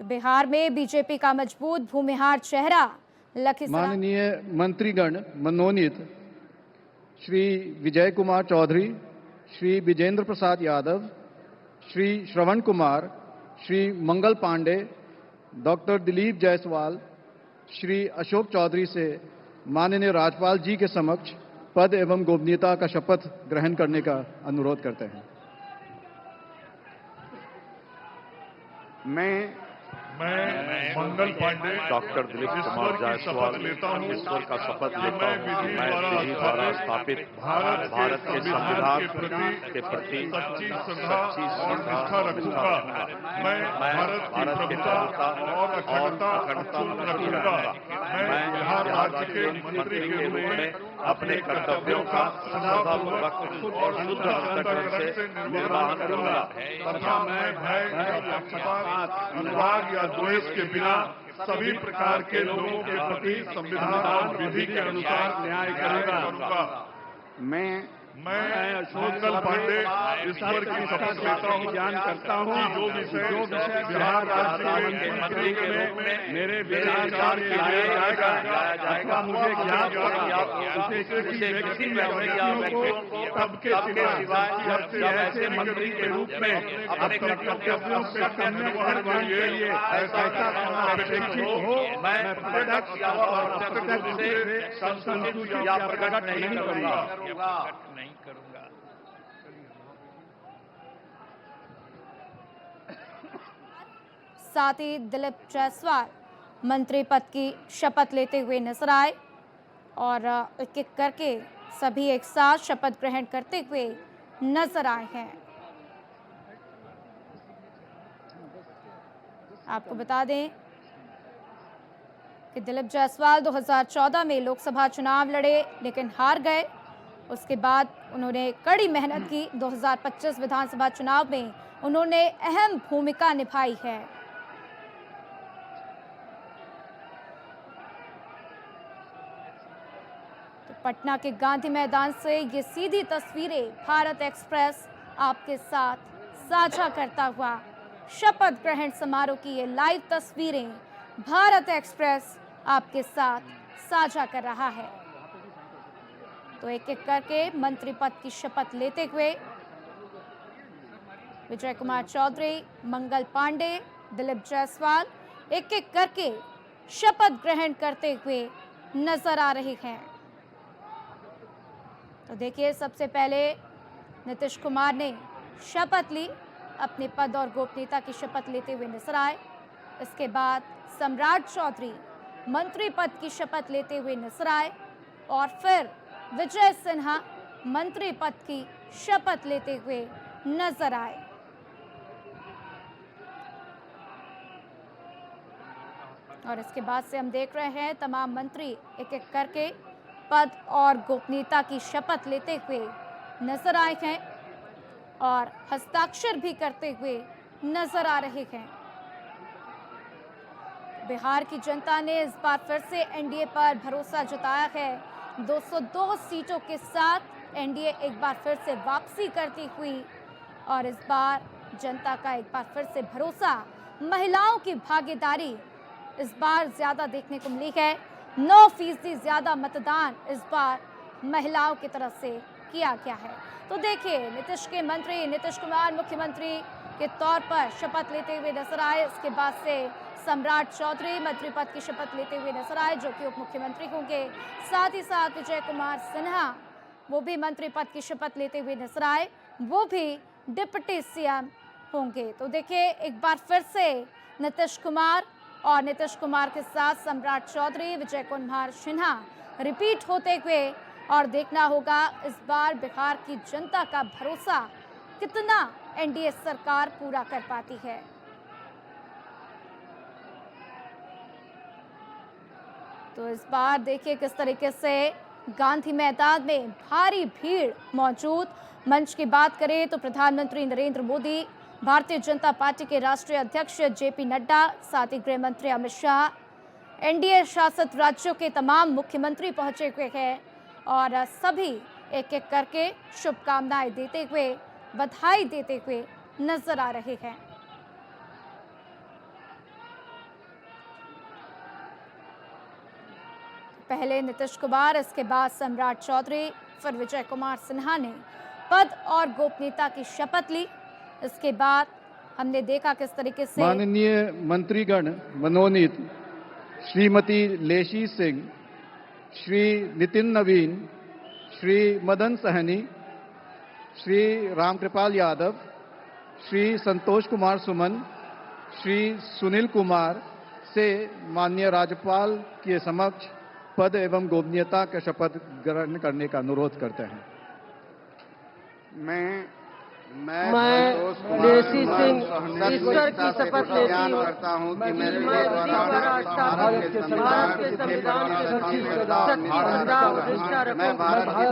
तो बिहार में बीजेपी का मजबूत भूमिहार चेहरा लखीसराय। माननीय मंत्रीगण मनोनीत श्री विजय कुमार चौधरी, श्री विजेंद्र प्रसाद यादव, श्री श्रवण कुमार, श्री मंगल पांडे, डॉक्टर दिलीप जायसवाल, श्री अशोक चौधरी से माननीय राज्यपाल जी के समक्ष पद एवं गोपनीयता का शपथ ग्रहण करने का अनुरोध करते हैं। मैं मंगल पांडे डॉक्टर दिलीप कुमार जायसवाल ईश्वर का शपथ लेता हूँ कि मैं विधि द्वारा स्थापित भारत के संविधान के प्रति सच्ची श्रद्धा रखूंगा। मैं भारत की प्रभुता और अखंडता रखूंगा। मैं बिहार राज्य के मंत्री के रूप में अपने कर्तव्यों का सदापूर्वक और शुद्ध अंतःकरण से निर्वहन करूंगा तथा मैं भय या पक्षपात, अनुराग या द्वेष के बिना सभी प्रकार के लोगों के प्रति संविधान और विधि के अनुसार न्याय करूंगा। मैं मंगल पांडे ईश्वर की शपथ लेता हूँ, ज्ञान करता हूँ जो विषय बिहार राज्य के मंत्री के रूप में मेरे विचार के लिए जाएगा मुझे ज्ञात उसे किसी व्यक्ति या व्यक्तियों को तब के सिवाय जब ऐसे मंत्री के रूप में अपने कर्तव्यों से निर्वहन के लिए ऐसा अपेक्षित हो मैं प्रत्यक्ष या अप्रत्यक्ष रूप से संतुष्ट या प्रकट नहीं करूंगा। साथ ही दिलीप जायसवाल मंत्री पद की शपथ लेते हुए नजर आए और एक एक करके सभी एक साथ शपथ ग्रहण करते हुए नजर आए हैं। आपको बता दें कि दिलीप जायसवाल 2014 में लोकसभा चुनाव लड़े लेकिन हार गए। उसके बाद उन्होंने कड़ी मेहनत की। 2025 विधानसभा चुनाव में उन्होंने अहम भूमिका निभाई है। तो पटना के गांधी मैदान से ये सीधी तस्वीरें भारत एक्सप्रेस आपके साथ साझा करता हुआ शपथ ग्रहण समारोह की ये लाइव तस्वीरें भारत एक्सप्रेस आपके साथ साझा कर रहा है। तो एक एक करके मंत्री पद की शपथ लेते हुए विजय कुमार चौधरी, मंगल पांडे, दिलीप जायसवाल एक एक करके शपथ ग्रहण करते हुए नजर आ रहे हैं। तो देखिए, सबसे पहले नीतीश कुमार ने शपथ ली, अपने पद और गोपनीयता की शपथ लेते हुए नजर आए। इसके बाद सम्राट चौधरी मंत्री पद की शपथ लेते हुए नजर आए और फिर विजय सिन्हा मंत्री पद की शपथ लेते हुए नजर आए। और इसके बाद से हम देख रहे हैं तमाम मंत्री एक एक करके पद और गोपनीयता की शपथ लेते हुए नजर आए हैं और हस्ताक्षर भी करते हुए नजर आ रहे हैं। बिहार की जनता ने इस बार फिर से एनडीए पर भरोसा जताया है। 202 सीटों के साथ एनडीए एक बार फिर से वापसी करती हुई और इस बार जनता का एक बार फिर से भरोसा, महिलाओं की भागीदारी इस बार ज्यादा देखने को मिली है। 9% ज्यादा मतदान इस बार महिलाओं की तरफ से किया गया है। तो देखिए, नीतीश कुमार मुख्यमंत्री के तौर पर शपथ लेते हुए नजर आए। इसके बाद से सम्राट चौधरी मंत्री पद की शपथ लेते हुए नजर आए, जो कि उप मुख्यमंत्री होंगे। साथ ही साथ विजय कुमार सिन्हा वो भी मंत्री पद की शपथ लेते हुए नजर आए, वो भी डिप्टी सीएम होंगे। तो देखिए, एक बार फिर से नीतीश कुमार और नीतीश कुमार के साथ सम्राट चौधरी, विजय कुमार सिन्हा रिपीट होते हुए और देखना होगा इस बार बिहार की जनता का भरोसा कितना एनडीए सरकार पूरा कर पाती है। तो इस बार देखिए किस तरीके से गांधी मैदान में भारी भीड़ मौजूद। मंच की बात करें तो प्रधानमंत्री नरेंद्र मोदी, भारतीय जनता पार्टी के राष्ट्रीय अध्यक्ष जेपी नड्डा, साथ ही गृह मंत्री अमित शाह, एनडीए शासित राज्यों के तमाम मुख्यमंत्री पहुंचे हुए हैं और सभी एक एक करके शुभकामनाएं देते हुए, बधाई देते हुए नजर आ रहे हैं। पहले नीतीश कुमार, इसके बाद सम्राट चौधरी, फिर विजय कुमार सिन्हा ने पद और गोपनीयता की शपथ ली। इसके बाद हमने देखा किस तरीके से माननीय मंत्रीगण मनोनीत श्रीमती लेशी सिंह, श्री नितिन नवीन, श्री मदन सहनी, श्री रामकृपाल यादव, श्री संतोष कुमार सुमन, श्री सुनील कुमार से माननीय राज्यपाल के समक्ष पद एवं गोपनीयता का शपथ ग्रहण करने का अनुरोध करते हैं। मैं लेसी सिंह ईश्वर की शपथ लेती हूँ करता हूँ कि मैं भारत के संविधान के सच्ची श्रद्धा और निष्ठा रखूँ। मैं भारत की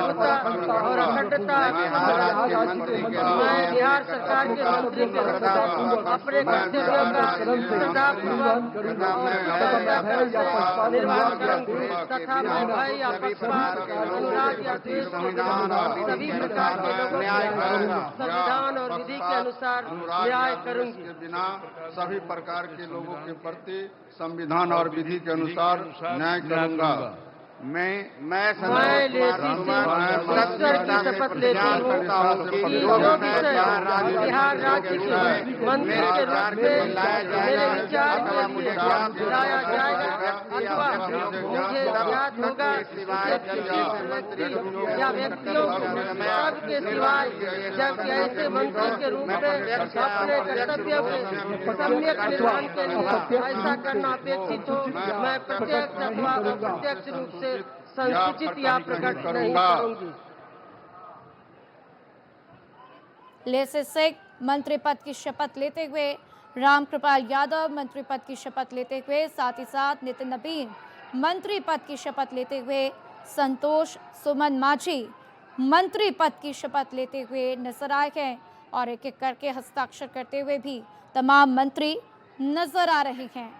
एकता और अखंडता मैं बिहार सरकार के मंत्री के अपने कर्तव्यों का श्रद्धापूर्वक निर्वहन करूँगी तथा मैं भय या पक्षपात, अनुराग या द्वेष सभी प्रकार के लोगों संविधान और विधि के अनुसार न्याय करूंगी। के बिना सभी प्रकार के लोगों के प्रति संविधान और विधि के अनुसार न्याय करूंगा। मैं ईश्वर की शपथ लेती हूँ कि जो विषय बिहार राज्य के मंत्री के रूप में मेरे विचार के लिए लाया जाएगा अथवा मुझे ज्ञात होगा व्यक्ति या व्यक्तियों सबके सिवाय जब ऐसे मंत्री के रूप में अपने कर्तव्य के सम्यक निर्वहन के लिए ऐसा करना अपेक्षित हो, मैं प्रत्यक्ष अथवा अप्रत्यक्ष रूप से संसूचित या प्रकट नहीं करूंगी। लेसी सिंह मंत्री पद की शपथ लेते हुए, रामकृपाल यादव मंत्री पद की शपथ लेते हुए, साथ ही साथ नितिन नवीन मंत्री पद की शपथ लेते हुए, संतोष सुमन माझी मंत्री पद की शपथ लेते हुए नजर आए हैं और एक एक करके हस्ताक्षर करते हुए भी तमाम मंत्री नजर आ रहे हैं।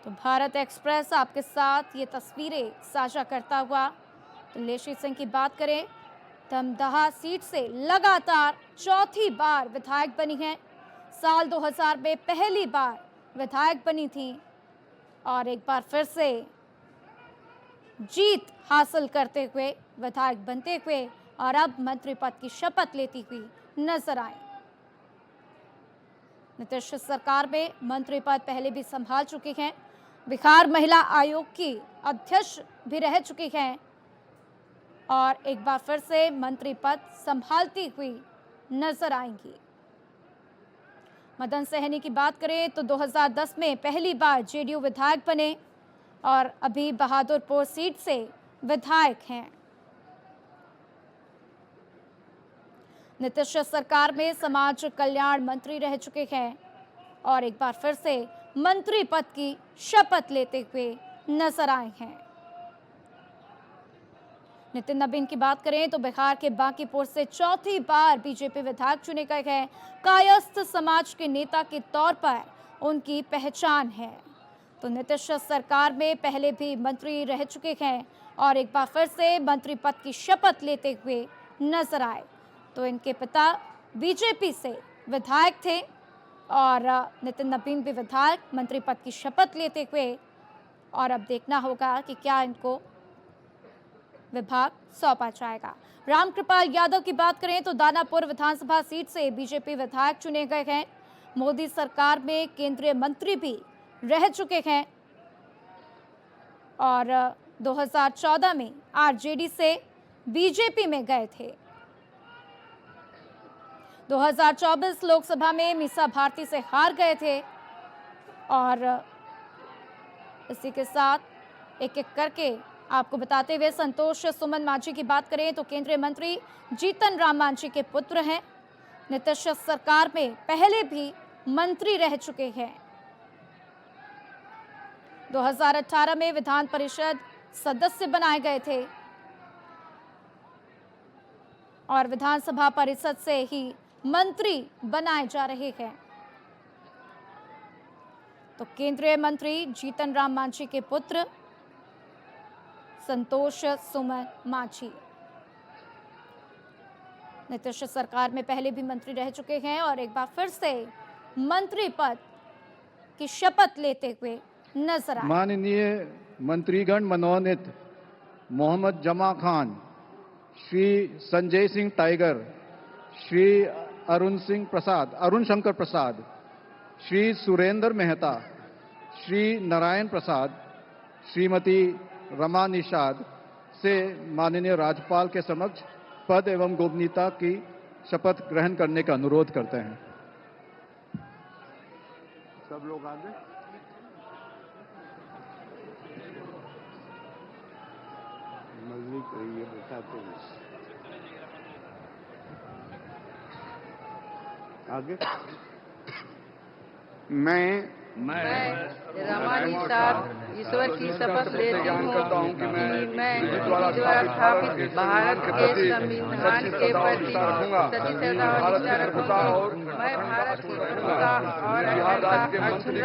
तो भारत एक्सप्रेस आपके साथ ये तस्वीरें साझा करता हुआ। तो लेशी सिंह की बात करें, दमदहा सीट से लगातार चौथी बार विधायक बनी हैं। साल 2000 में पहली बार विधायक बनी थी और एक बार फिर से जीत हासिल करते हुए विधायक बनते हुए और अब मंत्री पद की शपथ लेती हुई नजर आए। नीतीश सरकार में मंत्री पद पहले भी संभाल चुकी हैं। बिहार महिला आयोग की अध्यक्ष भी रह चुकी हैं और एक बार फिर से मंत्री पद संभालती हुई नजर आएंगी। मदन सहनी की बात करें तो 2010 में पहली बार जेडीयू विधायक बने और अभी बहादुरपुर सीट से विधायक हैं। नीतीश सरकार में समाज कल्याण मंत्री रह चुके हैं और एक बार फिर से मंत्री पद की शपथ लेते हुए नजर आए हैं। नितिन नवीन की बात करें तो बिहार के बांकीपुर से चौथी बार बीजेपी विधायक चुने गए हैं। कायस्थ समाज के नेता के तौर पर उनकी पहचान है। तो नीतीश सरकार में पहले भी मंत्री रह चुके हैं और एक बार फिर से मंत्री पद की शपथ लेते हुए नजर आए। तो इनके पिता बीजेपी से विधायक थे और नितिन नवीन भी विधायक मंत्री पद की शपथ लेते हुए, और अब देखना होगा कि क्या इनको विभाग सौंपा जाएगा। रामकृपाल यादव की बात करें तो दानापुर विधानसभा सीट से बीजेपी विधायक चुने गए हैं। मोदी सरकार में केंद्रीय मंत्री भी रह चुके हैं और 2014 में आरजेडी से बीजेपी में गए थे। 2024 लोकसभा में मीसा भारती से हार गए थे और इसी के साथ एक एक करके आपको बताते हुए संतोष सुमन माझी की बात करें तो केंद्रीय मंत्री जीतन राम मांझी के पुत्र हैं। नीतीश सरकार में पहले भी मंत्री रह चुके हैं। 2018 में विधान परिषद सदस्य बनाए गए थे और विधानसभा परिषद से ही मंत्री बनाए जा रहे हैं। तो केंद्रीय मंत्री जीतन राम मांझी के पुत्र संतोष सुमन माझी नीतीश सरकार में पहले भी मंत्री रह चुके हैं और एक बार फिर से मंत्री पद की शपथ लेते हुए नजर आए। माननीय मंत्रीगण मनोनीत मोहम्मद जमा खान, श्री संजय सिंह टाइगर, श्री अरुण शंकर प्रसाद, श्री सुरेंद्र मेहता, श्री नारायण प्रसाद, श्रीमती रमा निषाद से माननीय राज्यपाल के समक्ष पद एवं गोपनीयता की शपथ ग्रहण करने का अनुरोध करते हैं। सब लोग आगे। मजदूरी करिए बताते हैं आगे। मैं रमा निषाद ईश्वर की शपथ लेती हूँ कि मैं विधि द्वारा स्थापित भारत के संविधान के प्रति सच्ची श्रद्धा और निष्ठा रखूंगा और मैं भारत की प्रभुता और अखंडता अक्षुण्ण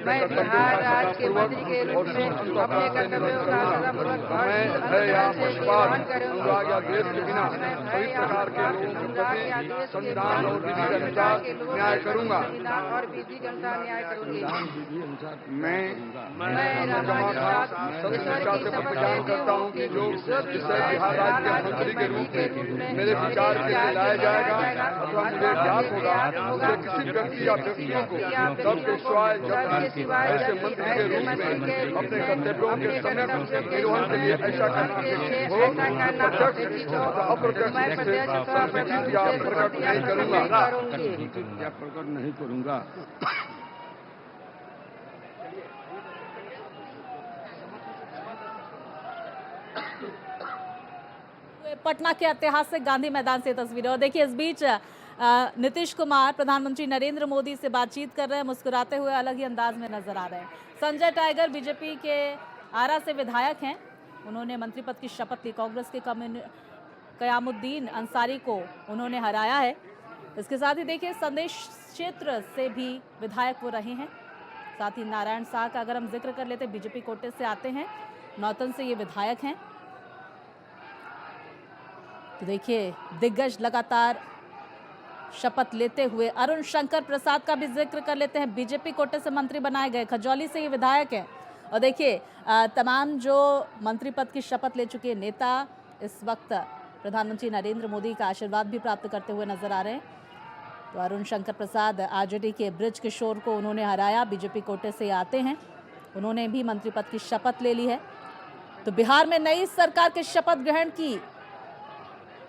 मैं बिहार राज्य के मंत्री के रूप में अपने कर्तव्यों का श्रद्धापूर्वक और करूंगा। देश के बिना सभी प्रकार के लोगों के प्रति संविधान और विधि के अनुसार न्याय करूंगा। और विधि के अनुसार न्याय करूंगी। मैं जमा खान सदस्यता से प्रतिज्ञा करता हूं कि जो विषय बिहार राज्य के मंत्री के रूप में मेरे विचार के लिए लाया जाएगा अथवा मुझे ज्ञात होगा, मुझे किसी व्यक्ति या व्यक्तियों को सबके सिवाय जब ऐसे मंत्री के रूप में अपने कर्तव्यों के समय निर्वहन के लिए ऐसा करना प्रत्यक्ष तथा अप्रत्यक्ष या प्रकट नहीं करूंगा। पटना के ऐतिहासिक गांधी मैदान से तस्वीरें। और देखिए इस बीच नीतीश कुमार प्रधानमंत्री नरेंद्र मोदी से बातचीत कर रहे हैं, मुस्कुराते हुए अलग ही अंदाज में नजर आ रहे हैं। संजय टाइगर बीजेपी के आरा से विधायक हैं, उन्होंने मंत्री पद की शपथ ली। कांग्रेस के कयामुद्दीन अंसारी को उन्होंने हराया है। इसके साथ ही देखिए संदेश क्षेत्र से भी विधायक वो रहे हैं। साथ ही नारायण शाह का अगर हम जिक्र कर लेते, बीजेपी कोटे से आते हैं, नौतन से ये विधायक हैं। तो देखिए दिग्गज लगातार शपथ लेते हुए। अरुण शंकर प्रसाद का भी जिक्र कर लेते हैं, बीजेपी कोटे से मंत्री बनाए गए, खजौली से ये विधायक हैं। और देखिए तमाम जो मंत्री पद की शपथ ले चुके नेता इस वक्त प्रधानमंत्री नरेंद्र मोदी का आशीर्वाद भी प्राप्त करते हुए नजर आ रहे हैं। तो अरुण शंकर प्रसाद आरजेडी के बृज किशोर को उन्होंने हराया, बीजेपी कोटे से आते हैं, उन्होंने भी मंत्री पद की शपथ ले ली है। तो बिहार में नई सरकार के शपथ ग्रहण की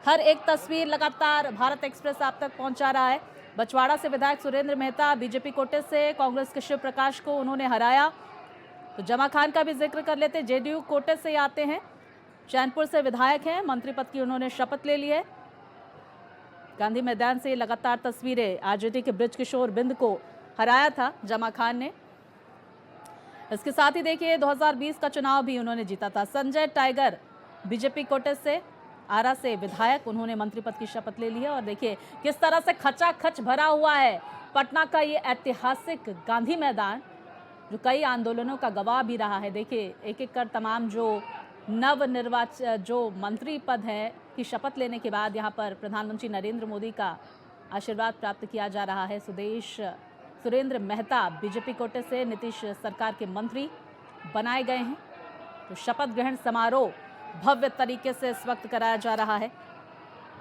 हर एक तस्वीर लगातार भारत एक्सप्रेस आप तक पहुंचा रहा है। बछवाड़ा से विधायक सुरेंद्र मेहता बीजेपी कोटे से कांग्रेस के शिव प्रकाश को उन्होंने हराया। तो जमा खान का भी जिक्र कर लेते, जेडीयू कोटे से आते हैं, चैनपुर से विधायक हैं, मंत्री पद की उन्होंने शपथ ले ली है। गांधी मैदान से लगातार तस्वीरें, आरजेडी के बृज किशोर बिंद को हराया था जमा खान ने। इसके साथ ही देखिए 2020 का चुनाव भी उन्होंने जीता था। संजय टाइगर बीजेपी कोटे से आरा से विधायक, उन्होंने मंत्री पद की शपथ ले ली है। और देखिए किस तरह से खचाखच भरा हुआ है पटना का ये ऐतिहासिक गांधी मैदान, जो कई आंदोलनों का गवाह भी रहा है। देखिए एक एक कर तमाम जो नवनिर्वाचित जो मंत्री पद है की शपथ लेने के बाद यहाँ पर प्रधानमंत्री नरेंद्र मोदी का आशीर्वाद प्राप्त किया जा रहा है। सुरेंद्र मेहता बीजेपी कोटे से नीतीश सरकार के मंत्री बनाए गए हैं। तो शपथ ग्रहण समारोह भव्य तरीके से इस वक्त कराया जा रहा है।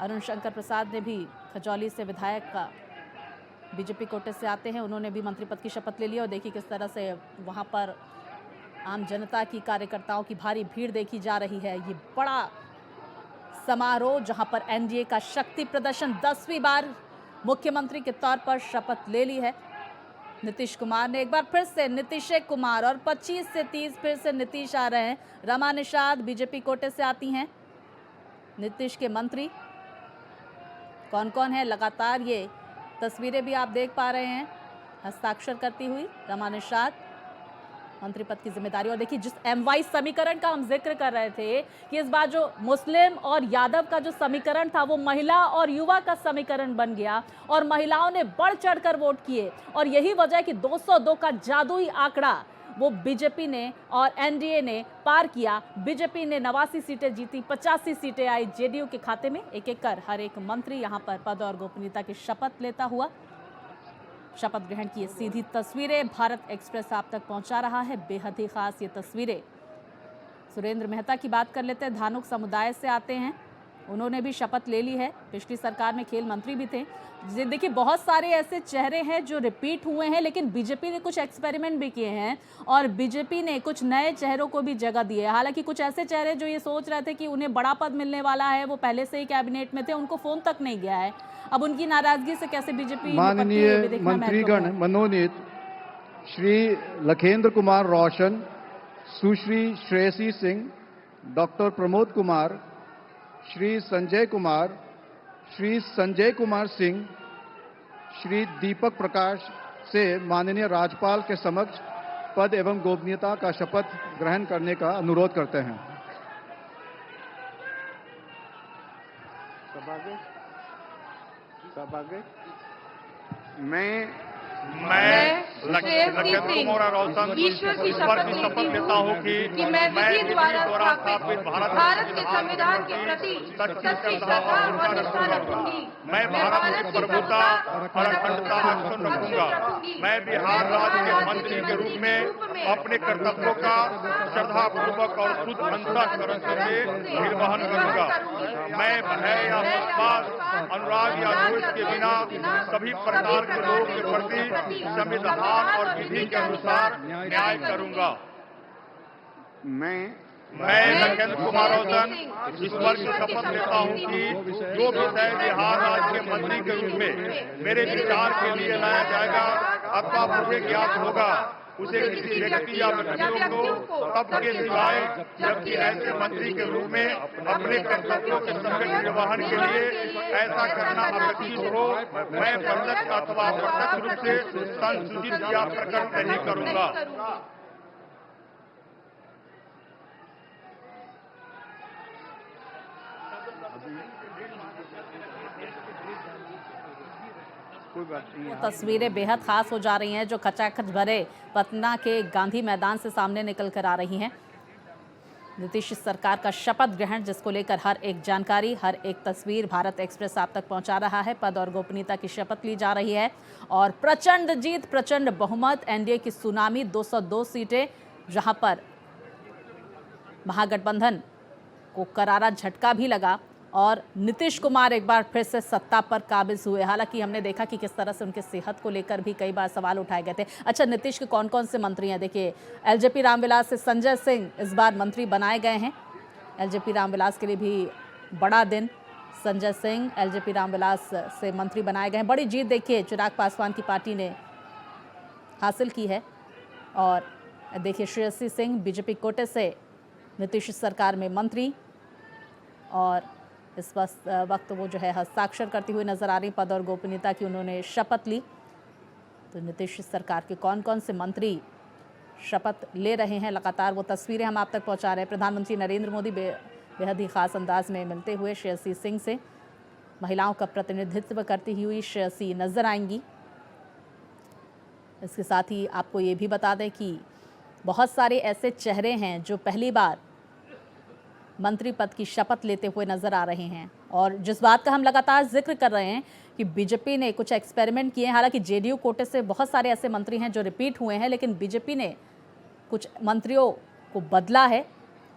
अरुण शंकर प्रसाद ने भी खजौली से विधायक का बीजेपी कोटे से आते हैं, उन्होंने भी मंत्री पद की शपथ ले ली। और देखिए किस तरह से वहां पर आम जनता की, कार्यकर्ताओं की भारी भीड़ देखी जा रही है। ये बड़ा समारोह जहां पर एनडीए का शक्ति प्रदर्शन 10वीं बार मुख्यमंत्री के तौर पर शपथ ले ली है नीतीश कुमार ने। एक बार फिर से नीतीश कुमार और 25 से 30 फिर से नीतीश आ रहे हैं। रमा निषाद बीजेपी कोटे से आती हैं, नीतीश के मंत्री कौन कौन है लगातार ये तस्वीरें भी आप देख पा रहे हैं, हस्ताक्षर करती हुई रमा निषाद मंत्री पद की जिम्मेदारी। और देखिए जिस MY समीकरण का हम जिक्र कर रहे थे कि इस बार जो मुस्लिम और यादव का जो समीकरण था वो महिला और युवा का समीकरण बन गया और महिलाओं ने बढ़ चढ़कर वोट किए। और यही वजह है कि 202 का जादुई आंकड़ा वो बीजेपी ने और एनडीए ने पार किया। बीजेपी ने 89 सीटें जीती, 85 सीटें आई जेडीयू के खाते में। एक एक कर हर एक मंत्री यहाँ पर पद और गोपनीयता की शपथ लेता हुआ। शपथ ग्रहण की ये सीधी तस्वीरें भारत एक्सप्रेस आप तक पहुंचा रहा है। बेहद ही खास ये तस्वीरें। सुरेंद्र मेहता की बात कर लेते हैं, धानुक समुदाय से आते हैं, उन्होंने भी शपथ ले ली है। पिछली सरकार में खेल मंत्री भी थे। देखिए बहुत सारे ऐसे चेहरे हैं जो रिपीट हुए हैं, लेकिन बीजेपी ने कुछ एक्सपेरिमेंट भी किए हैं और बीजेपी ने कुछ नए चेहरों को भी जगह दी है। हालांकि कुछ ऐसे चेहरे जो ये सोच रहे थे कि उन्हें बड़ा पद मिलने वाला है, वो पहले से ही कैबिनेट में थे, उनको फोन तक नहीं गया है। अब उनकी नाराजगी से कैसे बीजेपी माननीय मंत्रीगण मनोनीत श्री लखेंद्र कुमार रोशन, सुश्री श्रेयसी सिंह, डॉक्टर प्रमोद कुमार, श्री संजय कुमार, श्री संजय कुमार सिंह, श्री दीपक प्रकाश से माननीय राज्यपाल के समक्ष पद एवं गोपनीयता का शपथ ग्रहण करने का अनुरोध करते हैं। मैं लखेंद्र कुमार रोशन ईश्वर की शपथ लेता हूँ कि मैं विधि द्वारा स्थापित भारत के संविधान के प्रति सच्ची श्रद्धा और निष्ठा रखूंगी। मैं भारत की प्रभुता और अखंडता अक्षुण्ण रखूंगा। मैं बिहार राज्य के मंत्री के रूप में अपने कर्तव्यों का श्रद्धापूर्वक और शुद्ध अंतःकरण से निर्वहन करूंगा। मैं भय या पक्षपात, अनुराग या द्वेष के बिना सभी प्रकार के लोगों के प्रति संविधान और विधि के अनुसार न्याय करूंगा। मैं लखेंद्र कुमार रोशन ईश्वर की शपथ लेता हूं कि जो विषय बिहार राज्य के मंत्री के रूप में मेरे विचार के लिए लाया जाएगा अथवा मुझे ज्ञात होगा, उसे किसी व्यक्ति या व्यक्तियों को तब के सिवाय जबकि ऐसे मंत्री के रूप में अपने कर्तव्यों के सम्यक निर्वहन के लिए ऐसा करना अपेक्षित हो, मैं प्रत्यक्ष अथवा अप्रत्यक्ष रूप से संसूचित या प्रकट नहीं करूंगा। तस्वीरें बेहद खास हो जा रही हैं जो खचाखच भरे पटना के गांधी मैदान से सामने निकल कर आ रही हैं। नीतीश सरकार का शपथ ग्रहण, जिसको लेकर हर एक जानकारी, हर एक तस्वीर भारत एक्सप्रेस आप तक पहुंचा रहा है। पद और गोपनीयता की शपथ ली जा रही है और प्रचंड जीत, प्रचंड बहुमत, एनडीए की सुनामी, 202 सीटें, जहां पर महागठबंधन को करारा झटका भी लगा और नीतीश कुमार एक बार फिर से सत्ता पर काबिज हुए। हालांकि हमने देखा कि किस तरह से उनके सेहत को लेकर भी कई बार सवाल उठाए गए थे। अच्छा, नीतीश के कौन कौन से मंत्री हैं? देखिए, एलजेपी रामविलास से संजय सिंह इस बार मंत्री बनाए गए हैं। एलजेपी रामविलास के लिए भी बड़ा दिन। संजय सिंह एलजेपी रामविलास से मंत्री बनाए गए हैं। बड़ी जीत देखिए चिराग पासवान की पार्टी ने हासिल की है। और देखिए श्रेयसी सिंह बीजेपी कोटे से नीतीश सरकार में मंत्री, और इस वक्त वो जो है हस्ताक्षर करती हुई नजर आ रही। पद और गोपनीयता की उन्होंने शपथ ली। तो नीतीश सरकार के कौन कौन से मंत्री शपथ ले रहे हैं, लगातार वो तस्वीरें हम आप तक पहुंचा रहे हैं। प्रधानमंत्री नरेंद्र मोदी बेहद ही खास अंदाज में मिलते हुए श्रेयसी सिंह से महिलाओं का प्रतिनिधित्व करती हुई श्रेयसी नजर आएंगी। इसके साथ ही आपको ये भी बता दें कि बहुत सारे ऐसे चेहरे हैं जो पहली बार मंत्री पद की शपथ लेते हुए नजर आ रहे हैं। और जिस बात का हम लगातार जिक्र कर रहे हैं कि बीजेपी ने कुछ एक्सपेरिमेंट किए हैं। हालांकि जेडीयू कोटे से बहुत सारे ऐसे मंत्री हैं जो रिपीट हुए हैं, लेकिन बीजेपी ने कुछ मंत्रियों को बदला है।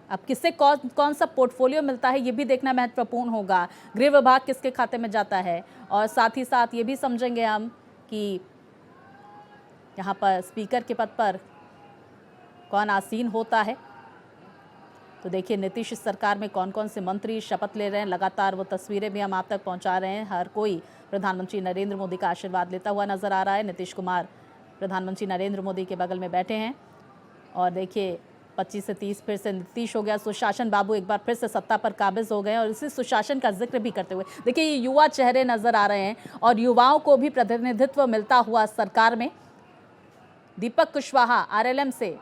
अब किससे कौन सा पोर्टफोलियो मिलता है ये भी देखना महत्वपूर्ण होगा। गृह विभाग किसके खाते में जाता है, और साथ ही साथ ये भी समझेंगे हम कि यहाँ पर स्पीकर के पद पर कौन आसीन होता है। तो देखिए नीतीश सरकार में कौन कौन से मंत्री शपथ ले रहे हैं, लगातार वो तस्वीरें भी हम आप तक पहुंचा रहे हैं। हर कोई प्रधानमंत्री नरेंद्र मोदी का आशीर्वाद लेता हुआ नजर आ रहा है। नीतीश कुमार प्रधानमंत्री नरेंद्र मोदी के बगल में बैठे हैं और देखिए 25 से 30 फिर से नीतीश हो गया। सुशासन बाबू एक बार फिर से सत्ता पर काबिज हो गए और इसी सुशासन का जिक्र भी करते हुए देखिए ये युवा चेहरे नजर आ रहे हैं और युवाओं को भी प्रतिनिधित्व मिलता हुआ सरकार में। दीपक कुशवाहा आरएलएम से,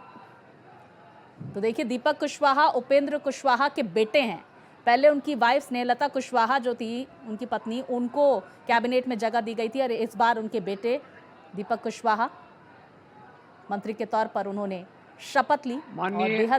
तो देखिए दीपक कुशवाहा उपेंद्र कुशवाहा के बेटे हैं। पहले उनकी वाइफ स्नेहलता कुशवाहा जो थी, उनकी पत्नी, उनको कैबिनेट में जगह दी गई थी और इस बार उनके बेटे दीपक कुशवाहा मंत्री के तौर पर उन्होंने शपथ ली और बेहद